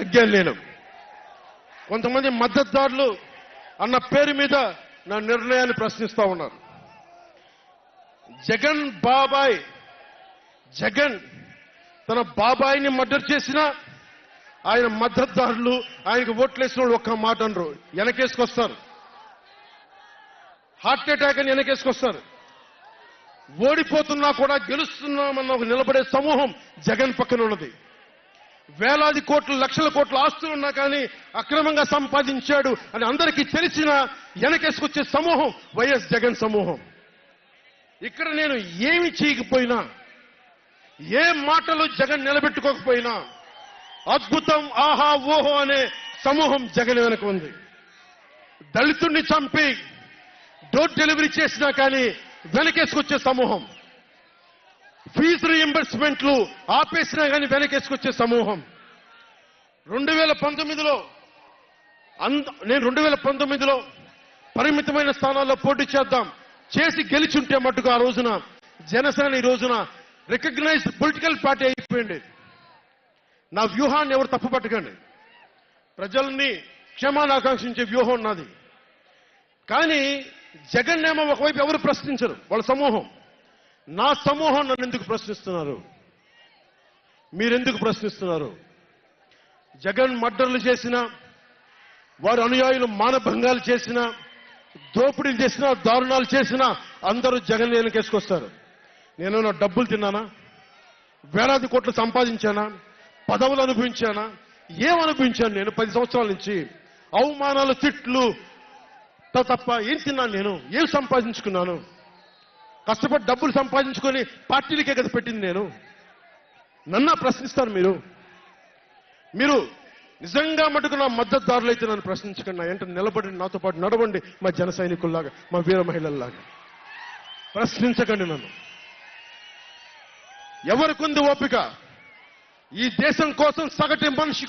తగ్గాను నేను. కొంతమంది మద్దతుదారులు అన్న పేరు మీద నా నిర్ణయాన్ని ప్రశ్నిస్తా ఉన్నారు. జగన్ బాబాయ్, జగన్ తన బాబాయిని మర్డర్ చేసినా ఆయన మద్దతుదారులు ఆయనకు ఓట్లేసిన వాళ్ళు ఒక్క మాట అనరు, వెనకేసుకొస్తారు. హార్ట్ అటాక్ అని వెనకేసుకొస్తారు. ఓడిపోతున్నా కూడా గెలుస్తున్నామన్న ఒక నిలబడే సమూహం జగన్ పక్కన ఉన్నది. వేలాది కోట్లు, లక్షల కోట్ల ఆస్తులు ఉన్నా కానీ అక్రమంగా సంపాదించాడు అని అందరికీ తెలిసినా వెనకేసుకొచ్చే సమూహం వైఎస్ జగన్ సమూహం. ఇక్కడ నేను ఏమి చేయకపోయినా, ఏ మాటలు జగన్ నిలబెట్టుకోకపోయినా అద్భుతం, ఆహా ఓహో అనే సమూహం జగన్ వెనక ఉంది. దళితుడిని చంపి డోర్ డెలివరీ చేసినా కానీ వెనకేసుకొచ్చే సమూహం, ఫీజు రీయింబర్స్మెంట్లు ఆపేసినా కానీ వెనకేసుకొచ్చే సమూహం. 2019లో నేను 2019లో పరిమితమైన స్థానాల్లో పోటీ చేద్దాం చేసి గెలిచుంటే మట్టుకు ఆ రోజున జనసేన ఈ రోజున రికగ్నైజ్డ్ పొలిటికల్ పార్టీ అయిపోయింది. నా వ్యూహాన్ని ఎవరు తప్పుపట్టకండి. ప్రజల్ని క్షమాన్ని ఆకాంక్షించే వ్యూహం నాది. కానీ జగన్ ఏమో ఒకవైపు ఎవరు ప్రశ్నించరు, వాళ్ళ సమూహం. నా సమూహం నన్ను ఎందుకు ప్రశ్నిస్తున్నారు? మీరెందుకు ప్రశ్నిస్తున్నారు? జగన్ మర్డర్లు చేసినా, వారి అనుయాయులు మానభంగాలు చేసినా, దోపిడీలు చేసినా, దారుణాలు చేసినా అందరూ జగన్ వెనకేసుకొస్తారు. నేను నా డబ్బులు తిన్నానా? వేలాది కోట్లు సంపాదించానా? పదవులు అనుభవించానా? ఏం అనుభవించాను నేను 10 సంవత్సరాల నుంచి? అవమానాలు, తిట్లు తప్ప ఏం తిన్నాను నేను? ఏం సంపాదించుకున్నాను? కష్టపడి డబ్బులు సంపాదించుకొని పార్టీలకే కదా పెట్టింది నేను. నన్ను ప్రశ్నిస్తారు మీరు నిజంగా మటుకు నా మద్దతుదారులు అయితే నన్ను ప్రశ్నించకండి. నా వెంట నిలబడి నాతో పాటు నడవండి, మా జన సైనికుల్లాగా, మా వీర మహిళల్లాగా. ప్రశ్నించకండి నన్ను. ఎవరికుంది ఓపిక? ఈ దేశం కోసం సగటు మనిషి